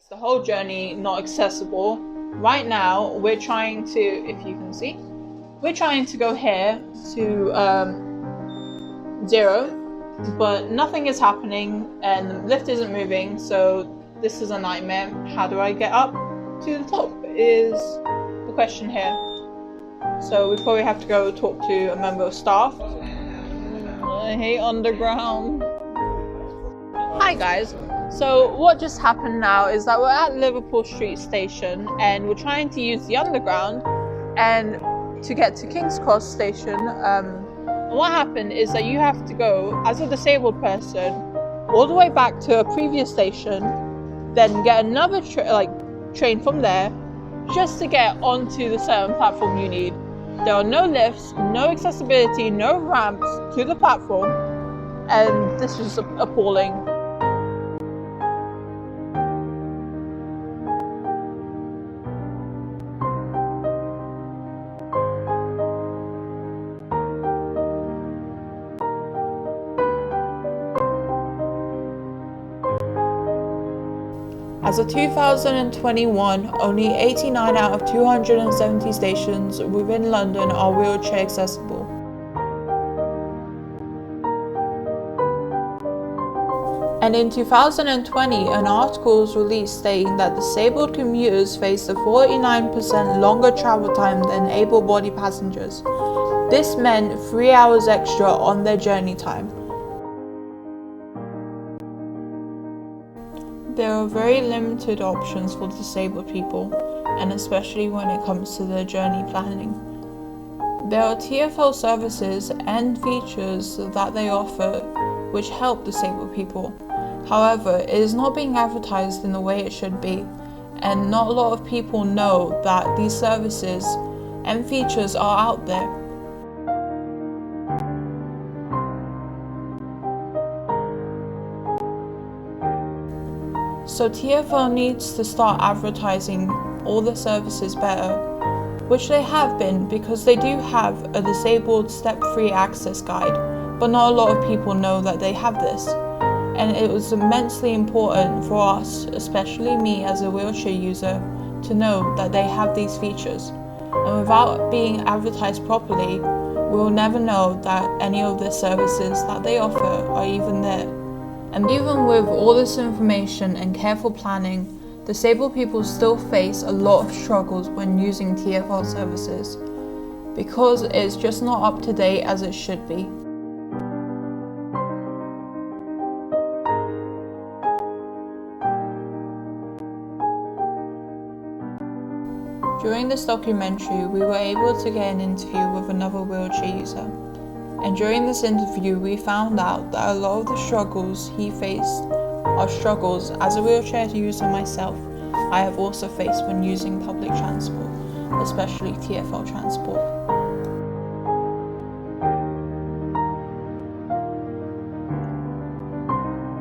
makes the whole journey not accessible. Right now, we're trying to, if you can see, we're trying to go here to 0, but nothing is happening and the lift isn't moving, so this is a nightmare. How do I get up to the top is the question here. So we probably have to go talk to a member of staff. I hate underground. Hi guys. So what just happened now is that we're at Liverpool Street Station and we're trying to use the underground and to get to King's Cross Station. What happened is that you have to go as a disabled person all the way back to a previous station, then get another train from there just to get onto the certain platform you need. There are no lifts, no accessibility, no ramps to the platform, and this is appalling. As of 2021, only 89 out of 270 stations within London are wheelchair accessible. And in 2020, an article was released stating that disabled commuters faced a 49% longer travel time than able-bodied passengers. This meant 3 hours extra on their journey time. There are very limited options for disabled people, and especially when it comes to their journey planning. There are TfL services and features that they offer which help disabled people. However, it is not being advertised in the way it should be, and not a lot of people know that these services and features are out there. So TfL needs to start advertising all the services better, which they have been because they do have a disabled step-free access guide, but not a lot of people know that they have this. And it was immensely important for us, especially me as a wheelchair user, to know that they have these features. And without being advertised properly, we'll never know that any of the services that they offer are even there. And even with all this information and careful planning, disabled people still face a lot of struggles when using TfL services, because it's just not up to date as it should be. During this documentary, we were able to get an interview with another wheelchair user. And during this interview, we found out that a lot of the struggles he faced are struggles as a wheelchair user myself I have also faced when using public transport, especially TfL transport.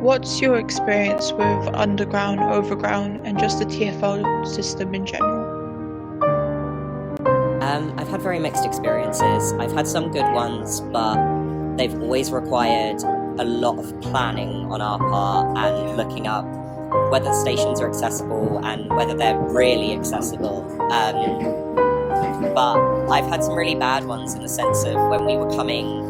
What's your experience with underground, overground, and just the TfL system in general? I've had very mixed experiences. I've had some good ones, but they've always required a lot of planning on our part and looking up whether stations are accessible and whether they're really accessible. But I've had some really bad ones in the sense of when we were coming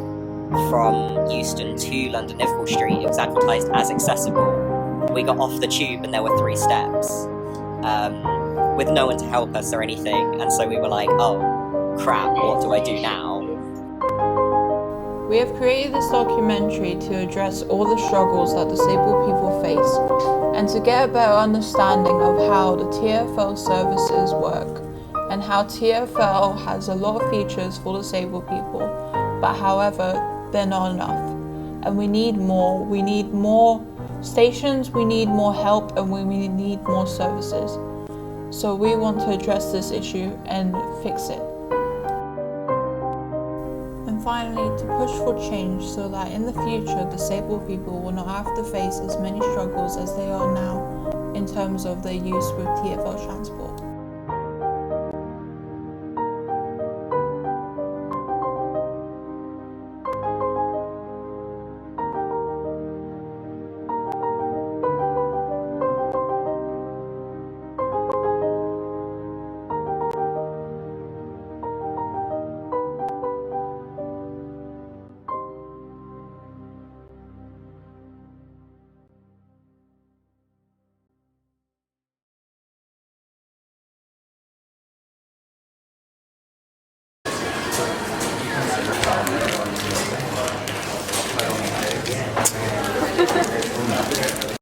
from Euston to London Liverpool Street, it was advertised as accessible. We got off the tube and there were 3 steps. With no one to help us or anything, and so we were like, oh crap, what do I do now? We have created this documentary to address all the struggles that disabled people face and to get a better understanding of how the TfL services work and how TfL has a lot of features for disabled people, but however, they're not enough. And we need more. We need more stations, we need more help, and we need more services. So we want to address this issue and fix it. And finally, to push for change so that in the future disabled people will not have to face as many struggles as they are now in terms of their use with TfL transport.